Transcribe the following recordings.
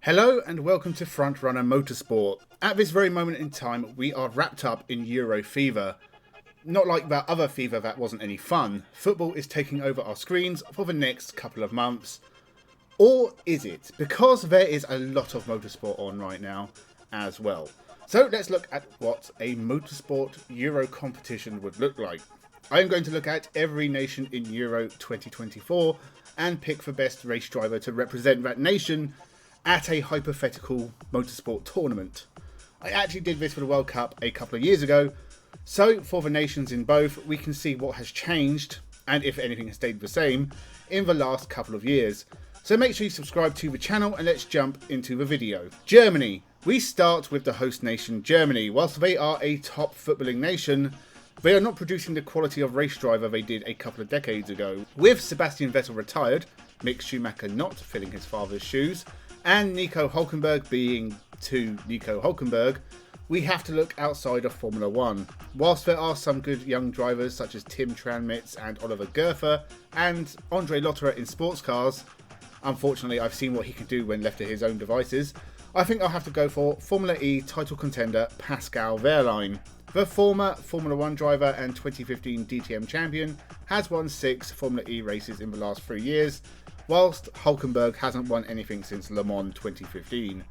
Hello and welcome to Frontrunner Motorsport. At this very moment in time, we are wrapped up in Euro fever. Not like that other fever that wasn't any fun. Football is taking over our screens for the next couple of months. Or is it? Because there is a lot of motorsport on right now as well. So let's look at what a motorsport Euro competition would look like. I am going to look at every nation in Euro 2024 and pick the best race driver to represent that nation at a hypothetical motorsport tournament. I actually did this for the World Cup a couple of years ago, so for the nations in both, we can see what has changed, and if anything has stayed the same, in the last couple of years. So make sure you subscribe to the channel and let's jump into the video. Germany. We start with the host nation Germany. Whilst they are a top footballing nation, they are not producing the quality of race driver they did a couple of decades ago. With Sebastian Vettel retired, Mick Schumacher not filling his father's shoes, and Nico Hülkenberg being Nico Hülkenberg, we have to look outside of Formula 1. Whilst there are some good young drivers such as Tim Tranmitz and Oliver Goethe and Andre Lotterer in sports cars, unfortunately I've seen what he can do when left to his own devices, I think I'll have to go for Formula E title contender Pascal Wehrlein. The former Formula 1 driver and 2015 DTM champion has won 6 Formula E races in the last 3 years, whilst Hülkenberg hasn't won anything since Le Mans 2015.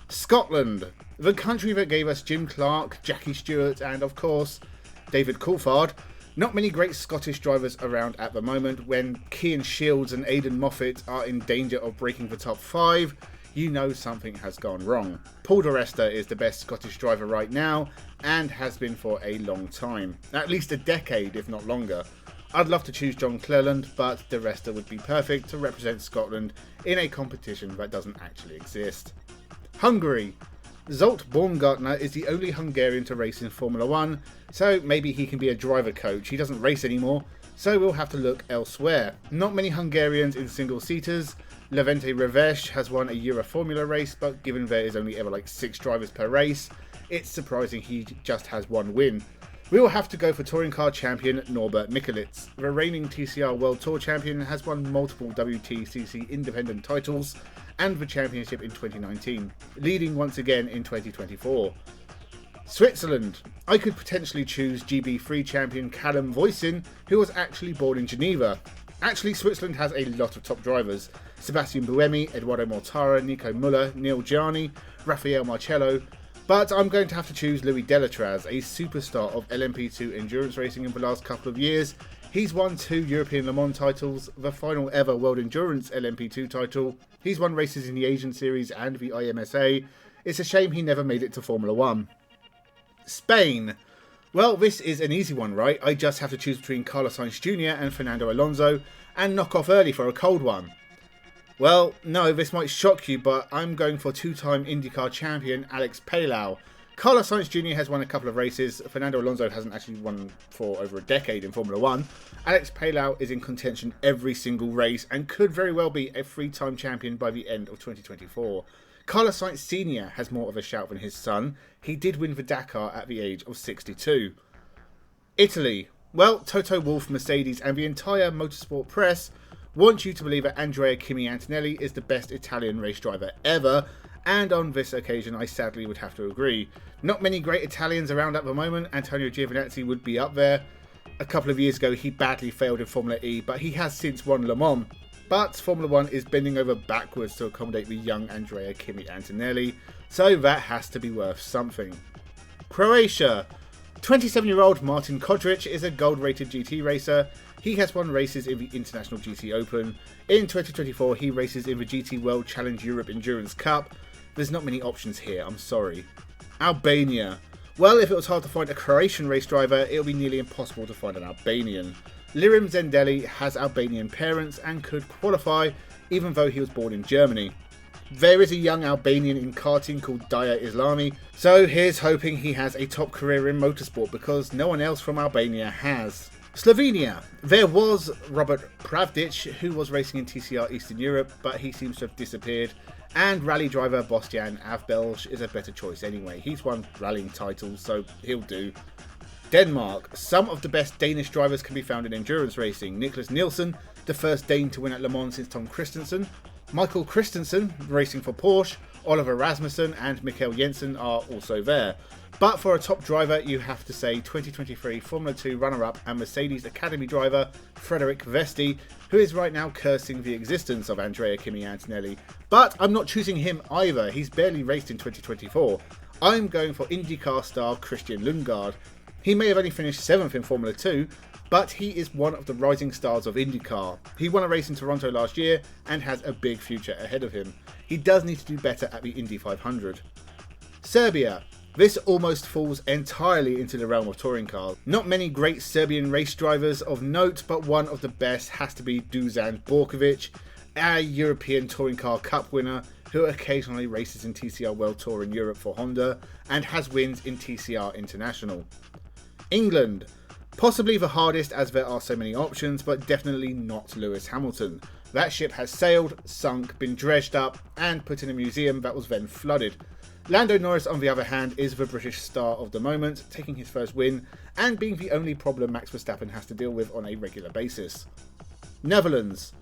Scotland, the country that gave us Jim Clark, Jackie Stewart and of course David Coulthard. Not many great Scottish drivers around at the moment. When Cian Shields and Aidan Moffat are in danger of breaking the top 5, you know something has gone wrong. Paul di Resta is the best Scottish driver right now and has been for a long time. At least a decade if not longer. I'd love to choose John Cleland, but di Resta would be perfect to represent Scotland in a competition that doesn't actually exist. Hungary. Zsolt Baumgartner is the only Hungarian to race in Formula 1, so maybe he can be a driver coach. He doesn't race anymore, so we'll have to look elsewhere. Not many Hungarians in single-seaters. Levente Reves has won a Euro Formula race, but given there is only ever like 6 drivers per race, it's surprising he just has 1 win. We will have to go for touring car champion Norbert Mikulits. The reigning TCR World Tour champion has won multiple WTCC independent titles and the championship in 2019, leading once again in 2024. Switzerland. I could potentially choose GB3 champion Callum Voisin, who was actually born in Geneva. Actually, Switzerland has a lot of top drivers. Sebastian Buemi, Eduardo Mortara, Nico Müller, Neil Gianni, Rafael Marcello, but I'm going to have to choose Louis Delatraz, a superstar of LMP2 endurance racing in the last couple of years. He's won 2 European Le Mans titles, the final ever World Endurance LMP2 title. He's won races in the Asian Series and the IMSA. It's a shame he never made it to Formula 1. Spain. Well, this is an easy one, right? I just have to choose between Carlos Sainz Jr. and Fernando Alonso and knock off early for a cold one. Well, no, this might shock you, but I'm going for 2-time IndyCar champion Alex Palou. Carlos Sainz Jr. has won a couple of races. Fernando Alonso hasn't actually won for over a decade in Formula 1. Alex Palou is in contention every single race and could very well be a 3-time champion by the end of 2024. Carlos Sainz Sr. has more of a shout than his son. He did win the Dakar at the age of 62. Italy. Well, Toto Wolff, Mercedes and the entire motorsport press want you to believe that Andrea Kimi Antonelli is the best Italian race driver ever, and on this occasion I sadly would have to agree. Not many great Italians around at the moment. Antonio Giovinazzi would be up there. A couple of years ago he badly failed in Formula E, but he has since won Le Mans. But Formula 1 is bending over backwards to accommodate the young Andrea Kimi Antonelli, so that has to be worth something. Croatia. 27-year-old Martin Kodric is a gold-rated GT racer. He has won races in the International GT Open. In 2024, he races in the GT World Challenge Europe Endurance Cup. There's not many options here, I'm sorry. Albania. Well, if it was hard to find a Croatian race driver, it'll be nearly impossible to find an Albanian. Lirim Zendeli has Albanian parents and could qualify, even though he was born in Germany. There is a young Albanian in karting called Daya Islami, so here's hoping he has a top career in motorsport because no one else from Albania has. Slovenia. There was Robert Pravdic, who was racing in TCR Eastern Europe, but he seems to have disappeared. And rally driver Bostian Avbelj is a better choice anyway. He's won rallying titles, so he'll do. Denmark. Some of the best Danish drivers can be found in endurance racing. Niklas Nielsen, the first Dane to win at Le Mans since Tom Christensen. Michael Christensen, racing for Porsche, Oliver Rasmussen and Mikkel Jensen are also there. But for a top driver, you have to say 2023 Formula 2 runner-up and Mercedes Academy driver Frederik Vesti, who is right now cursing the existence of Andrea Kimi Antonelli. But I'm not choosing him either, he's barely raced in 2024. I'm going for IndyCar star Christian Lundgaard. He may have only finished 7th in Formula 2, but he is one of the rising stars of IndyCar. He won a race in Toronto last year and has a big future ahead of him. He does need to do better at the Indy 500. Serbia. This almost falls entirely into the realm of touring cars. Not many great Serbian race drivers of note, but one of the best has to be Dusan Borkovic, a European Touring Car Cup winner who occasionally races in TCR World Tour in Europe for Honda and has wins in TCR International. England. Possibly the hardest as there are so many options, but definitely not Lewis Hamilton. That ship has sailed, sunk, been dredged up and put in a museum that was then flooded. Lando Norris, on the other hand, is the British star of the moment, taking his first win and being the only problem Max Verstappen has to deal with on a regular basis. Netherlands.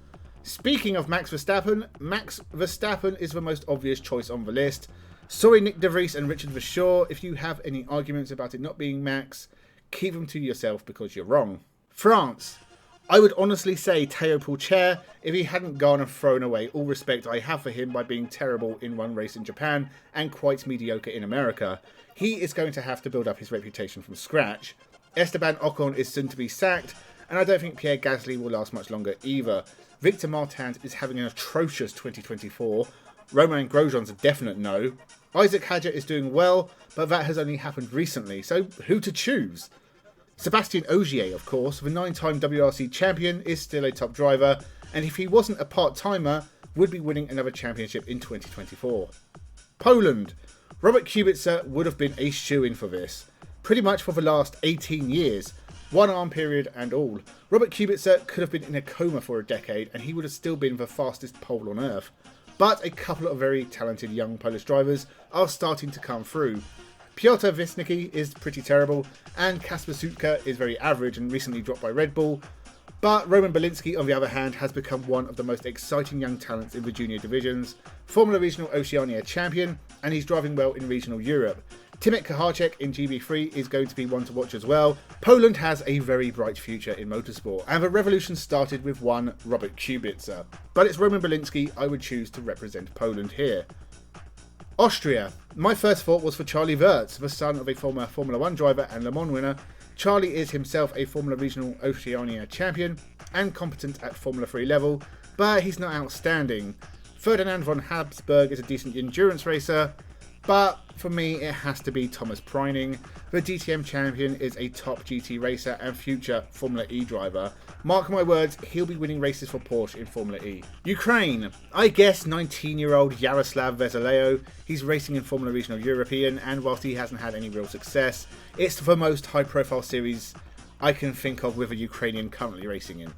Speaking of Max Verstappen is the most obvious choice on the list. Sorry Nick De Vries and Richard Verschoor, if you have any arguments about it not being Max, keep them to yourself because you're wrong. France. I would honestly say Théo Pourchaire if he hadn't gone and thrown away all respect I have for him by being terrible in one race in Japan and quite mediocre in America. He is going to have to build up his reputation from scratch. Esteban Ocon is soon to be sacked, and I don't think Pierre Gasly will last much longer either. Victor Martins is having an atrocious 2024. Romain Grosjean's a definite no. Isaac Hadjar is doing well, but that has only happened recently, so who to choose? Sebastian Ogier, of course, the 9-time WRC champion, is still a top driver, and if he wasn't a part-timer, would be winning another championship in 2024. Poland. Robert Kubica would have been a shoo-in for this, pretty much for the last 18 years, one arm period and all. Robert Kubica could have been in a coma for a decade, and he would have still been the fastest pole on earth. But a couple of very talented young Polish drivers are starting to come through. Piotr Wisnicki is pretty terrible, and Kasper Sutka is very average and recently dropped by Red Bull. But Roman Belinsky, on the other hand, has become one of the most exciting young talents in the junior divisions, Formula Regional Oceania champion, and he's driving well in Regional Europe. Timek Kahacek in GB3 is going to be one to watch as well. Poland has a very bright future in motorsport, and the revolution started with one Robert Kubica. But it's Roman Belinsky I would choose to represent Poland here. Austria. My first thought was for Charlie Wirtz, the son of a former Formula 1 driver and Le Mans winner. Charlie is himself a Formula Regional Oceania champion and competent at Formula 3 level, but he's not outstanding. Ferdinand von Habsburg is a decent endurance racer, but for me it has to be Thomas Preining. The DTM champion is a top GT racer and future Formula E driver. Mark my words, he'll be winning races for Porsche in Formula E. Ukraine. I guess 19-year-old Yaroslav Vezaleo. He's racing in Formula Regional European, and whilst he hasn't had any real success, it's the most high-profile series I can think of with a Ukrainian currently racing in.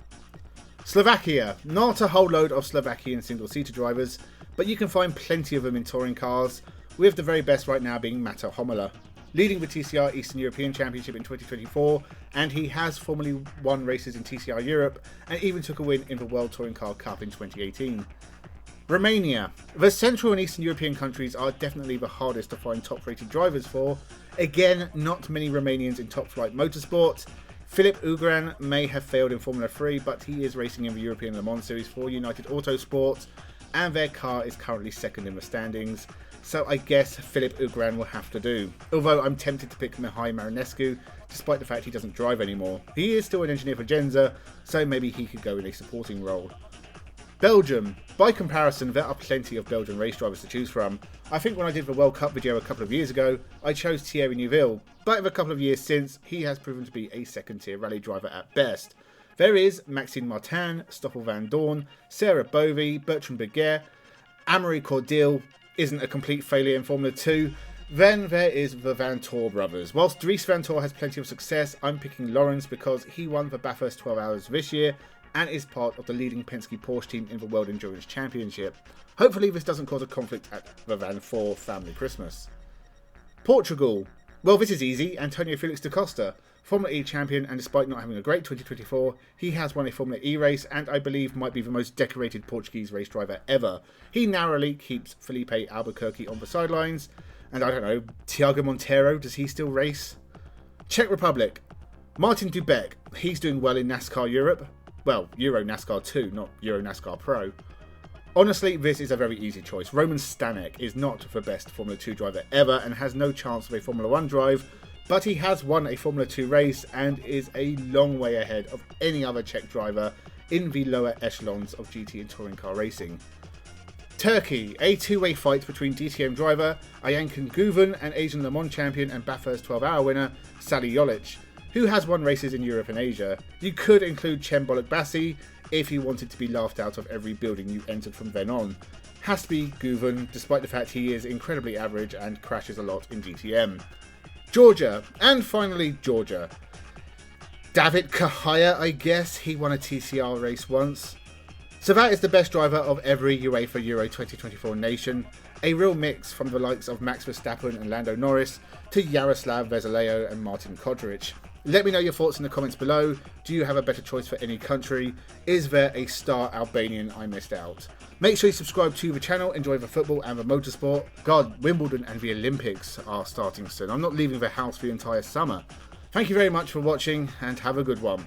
Slovakia. Not a whole load of Slovakian single-seater drivers, but you can find plenty of them in touring cars, with the very best right now being Mato Homola, leading the TCR Eastern European Championship in 2024, and he has formerly won races in TCR Europe and even took a win in the World Touring Car Cup in 2018. Romania. The Central and Eastern European countries are definitely the hardest to find top-rated drivers for. Again, not many Romanians in top-flight motorsport. Filip Ugran may have failed in Formula 3, but he is racing in the European Le Mans Series for United Autosport, and their car is currently second in the standings. So I guess Filip Ugran will have to do. Although I'm tempted to pick Mihai Marinescu, despite the fact he doesn't drive anymore. He is still an engineer for Genza, so maybe he could go in a supporting role. Belgium. By comparison, there are plenty of Belgian race drivers to choose from. I think when I did the World Cup video a couple of years ago, I chose Thierry Neuville, but in a couple of years since, he has proven to be a second-tier rally driver at best. There is Maxime Martin, Stoffel van Dorn, Sarah Bovey, Bertrand Beguer, Amaury Cordeel isn't a complete failure in Formula 2. Then there is the Van Tor brothers. Whilst Dries Van Tor has plenty of success, I'm picking Lawrence because he won the Bathurst 12 Hours this year and is part of the leading Penske Porsche team in the World Endurance Championship. Hopefully this doesn't cause a conflict at the Van Tor family Christmas. Portugal. Well, this is easy. Antonio Felix da Costa. Formula E champion, and despite not having a great 2024, he has won a Formula E race and I believe might be the most decorated Portuguese race driver ever. He narrowly keeps Felipe Albuquerque on the sidelines, and I don't know, Thiago Monteiro, does he still race? Czech Republic, Martin Dubek, he's doing well in NASCAR Europe. Well, Euro NASCAR 2, not Euro NASCAR Pro. Honestly, this is a very easy choice. Roman Stanek is not the best Formula 2 driver ever and has no chance of a Formula 1 drive, but he has won a Formula 2 race and is a long way ahead of any other Czech driver in the lower echelons of GT and touring car racing. Turkey, a two-way fight between DTM driver Ayhancan Guven and Asian Le Mans champion and Bathurst 12-hour winner Sally Jolic, who has won races in Europe and Asia. You could include Cem Bolak-Bassi if you wanted to be laughed out of every building you entered from then on. Has to be Guven, despite the fact he is incredibly average and crashes a lot in DTM. Georgia, and finally Georgia. David Kahaya, I guess, he won a TCR race once. So that is the best driver of every UEFA Euro 2024 nation. A real mix from the likes of Max Verstappen and Lando Norris to Jaroslav Veseleo and Martin Kodric. Let me know your thoughts in the comments below. Do you have a better choice for any country? Is there a star Albanian I missed out? Make sure you subscribe to the channel, enjoy the football and the motorsport. God, Wimbledon and the Olympics are starting soon. I'm not leaving the house for the entire summer. Thank you very much for watching and have a good one.